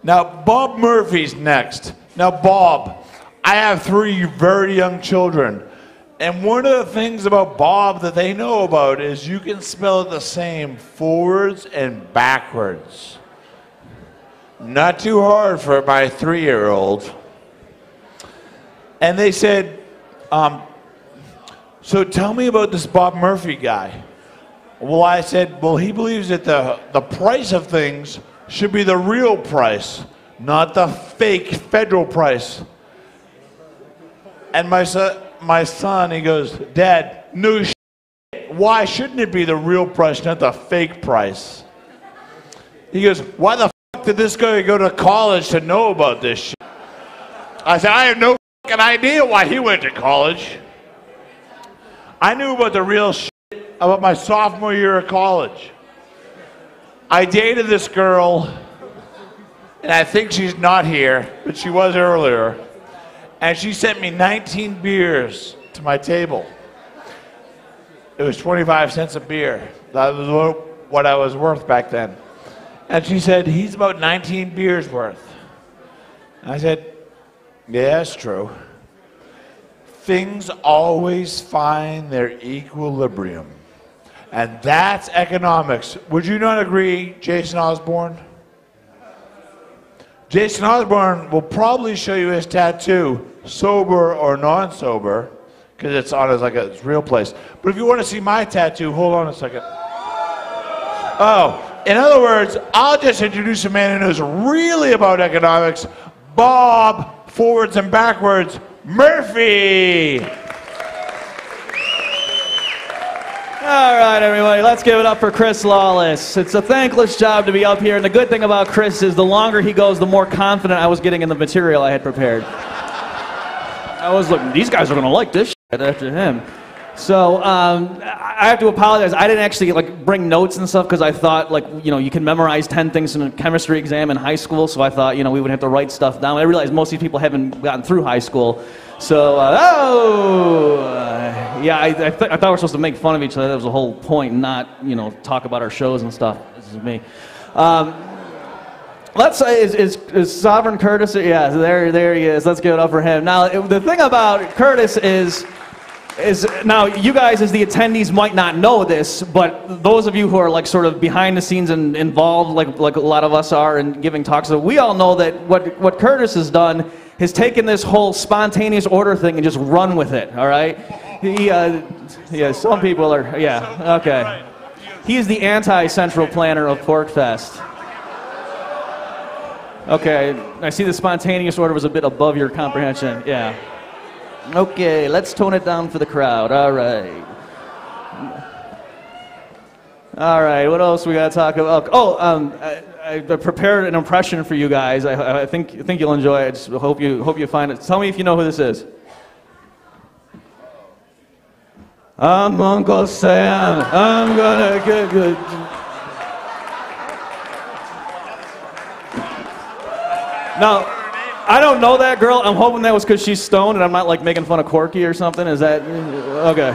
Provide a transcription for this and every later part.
Now, Bob Murphy's next. Now, Bob, I have 3 very young children. And one of the things about Bob that they know about is you can spell it the same forwards and backwards. Not too hard for my 3-year-old. And they said, so tell me about this Bob Murphy guy. Well, I said, well, he believes that the price of things should be the real price, not the fake federal price. And my son, he goes, Dad, no shit. Why shouldn't it be the real price, not the fake price? He goes, why the fuck did this guy go to college to know about this shit? I said, I have no fucking idea why he went to college. I knew about the real shit about my sophomore year of college. I dated this girl, and I think she's not here, but she was earlier. And she sent me 19 beers to my table. It was 25 cents a beer. That was what I was worth back then. And she said, he's about 19 beers worth. And I said, yeah, that's true. Things always find their equilibrium. And that's economics. Would you not agree, Jason Osborne? Jason Osborne will probably show you his tattoo, sober or non-sober, because it's on his real place. But if you want to see my tattoo, hold on a second. Oh, in other words, I'll just introduce a man who knows really about economics, Bob, forwards and backwards, Murphy. All right, everybody, let's give it up for Chris Lawless. It's a thankless job to be up here, and the good thing about Chris is the longer he goes, the more confident I was getting in the material I had prepared. I was looking, these guys are going to like this shit after him. So I have to apologize. I didn't actually bring notes and stuff because I thought you can memorize 10 things in a chemistry exam in high school. So I thought we would have to write stuff down. I realized most of these people haven't gotten through high school. So yeah, I thought we were supposed to make fun of each other. That was the whole point, not talk about our shows and stuff. This is me. Let's say is Sovereign Curtis? Yeah, there he is. Let's give it up for him. Now the thing about Curtis is now you guys as the attendees might not know this, but those of you who are sort of behind the scenes and involved like a lot of us are in giving talks, so we all know that what Curtis has done has taken this whole spontaneous order thing and just run with it. All right, yeah, some people are okay. He is the anti-central planner of PorcFest. Okay, I see the spontaneous order was a bit above your comprehension. Yeah. Okay, let's tone it down for the crowd. All right. All right, what else we got to talk about? Oh, I prepared an impression for you guys. I think you'll enjoy it. I just hope you find it. Tell me if you know who this is. I'm Uncle Sam. I'm gonna get good. Now, I don't know that girl. I'm hoping that was because she's stoned and I'm not making fun of Corky or something. Is that okay?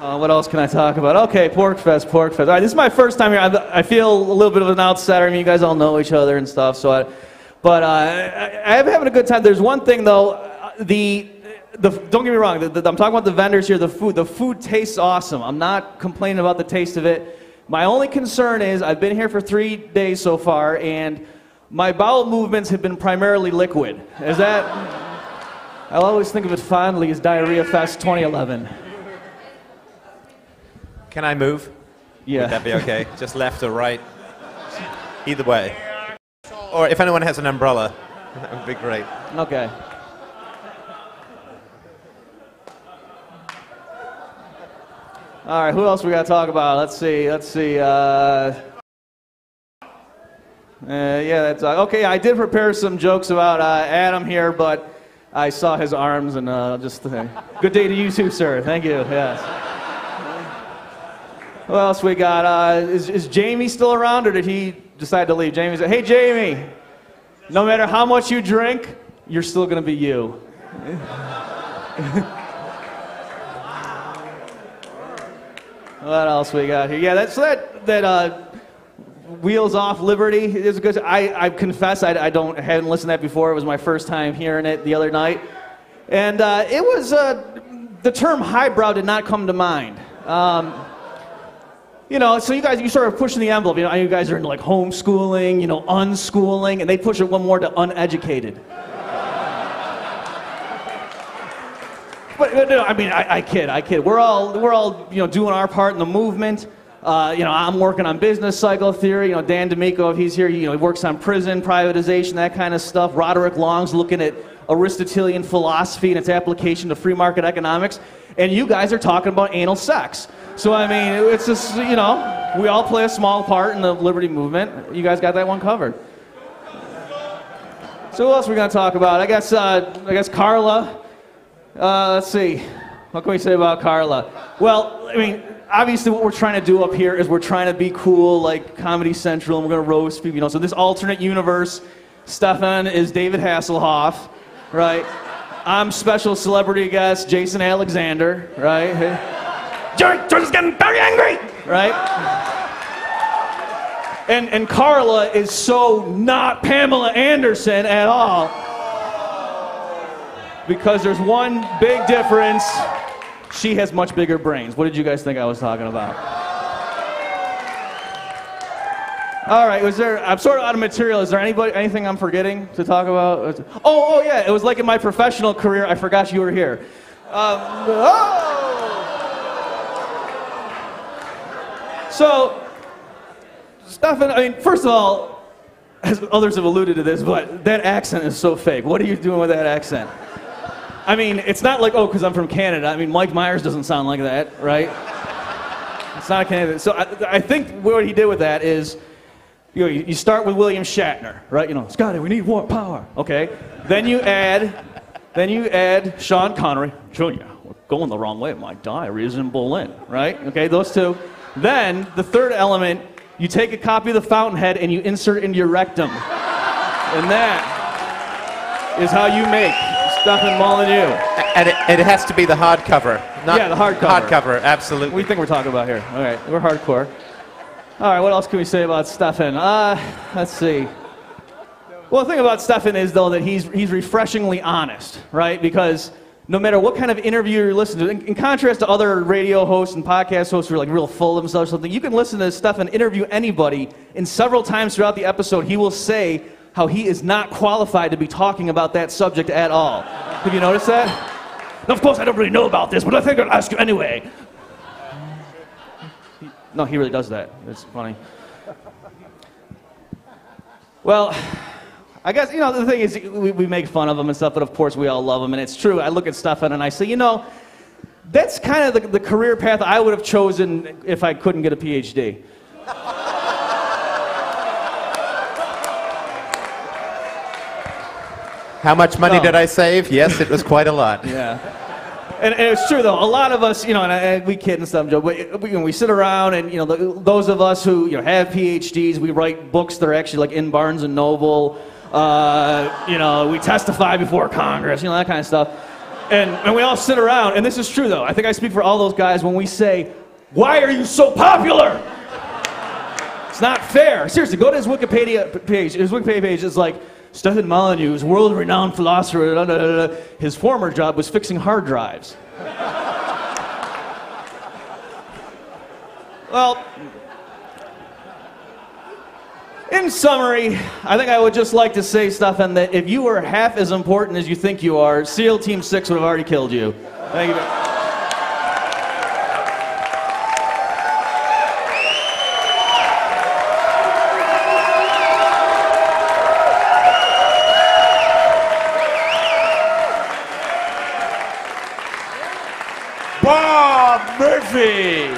What else can I talk about? Okay, PorcFest. All right, this is my first time here. I feel a little bit of an outsider. I mean, you guys all know each other and stuff. So, but I'm having a good time. There's one thing though. Don't get me wrong. I'm talking about the vendors here. The food tastes awesome. I'm not complaining about the taste of it. My only concern is I've been here for 3 days so far, and my bowel movements have been primarily liquid. Is that? I'll always think of it fondly as Diarrhea Fest 2011. Can I move? Yeah. Would that be okay? Just left or right? Either way. Or if anyone has an umbrella, that would be great. Okay. All right, who else we got to talk about? Let's see. Yeah, that's okay. I did prepare some jokes about Adam here, but I saw his arms and good day to you too, sir. Thank you. Yes. What else we got? Is Jamie still around, or did he decide to leave? Jamie said, "Hey, Jamie, no matter how much you drink, you're still going to be you." What else we got here? Yeah, Wheels Off Liberty is good. I confess I hadn't listened to that before. It was my first time hearing it the other night. And it was, the term highbrow did not come to mind. You know, so you sort of pushing the envelope. You know, you guys are into like homeschooling, you know, unschooling, and they push it one more to uneducated. But no, I mean, I kid. We're all, you know, doing our part in the movement. You know, I'm working on business cycle theory. You know, Dan D'Amico, if he's here, you know, he works on prison privatization, that kind of stuff. Roderick Long's looking at Aristotelian philosophy and its application to free market economics. And you guys are talking about anal sex. So, I mean, it's just, you know, we all play a small part in the liberty movement. You guys got that one covered. So who else are we going to talk about? I guess Carla. Let's see. What can we say about Carla? Well, I mean, obviously what we're trying to do up here is we're trying to be cool, like Comedy Central, and we're going to roast people, you know. So this alternate universe, Stefan is David Hasselhoff, right? I'm special celebrity guest Jason Alexander, right? George is getting very angry, right? And Carla is so not Pamela Anderson at all. Because there's one big difference. She has much bigger brains. What did you guys think I was talking about? All right, I'm sort of out of material. Is there anything I'm forgetting to talk about? Oh yeah, it was like in my professional career, I forgot you were here. So, Stefan, I mean, first of all, as others have alluded to this, but that accent is so fake. What are you doing with that accent? I mean, it's not like, oh, because I'm from Canada. I mean, Mike Myers doesn't sound like that, right? It's not a Canadian. So I think what he did with that is, you know, you start with William Shatner, right? You know, Scotty, we need more power, okay? Then you add Sean Connery. Junior, we're going the wrong way. My diary is in Berlin, right? Okay, those two. Then the third element, you take a copy of The Fountainhead and you insert it into your rectum, and that is how you make Stefan Molyneux. And it has to be the hardcover. Yeah, the hardcover. Hardcover, absolutely. What do you think we're talking about here? All right, we're hardcore. All right, what else can we say about Stefan? Let's see. Well, the thing about Stefan is, though, that he's refreshingly honest, right? Because no matter what kind of interview you listen to, in contrast to other radio hosts and podcast hosts who are like real full of themselves or something, you can listen to Stefan interview anybody, and several times throughout the episode, he will say how he is not qualified to be talking about that subject at all. Have you noticed that? Now, of course, I don't really know about this, but I think I'll ask you anyway. No, he really does that. It's funny. Well, I guess, you know, the thing is, we make fun of him and stuff, but of course we all love him, and it's true. I look at Stefan and I say, you know, that's kind of the career path I would have chosen if I couldn't get a PhD. How much money did I save? Yes, it was quite a lot. Yeah. And it's true, though. A lot of us, you know, and we kid and stuff, Joe, but we sit around and, you know, those of us who, you know, have PhDs, we write books that are actually like in Barnes & Noble. You know, we testify before Congress, you know, that kind of stuff. And we all sit around, and this is true, though. I think I speak for all those guys when we say, why are you so popular? It's not fair. Seriously, go to his Wikipedia page. His Wikipedia page is like, Stefan Molyneux, world-renowned philosopher. His former job was fixing hard drives. Well, in summary, I think I would just like to say, Stefan, that if you were half as important as you think you are, SEAL Team 6 would have already killed you. Thank you. Bob Murphy.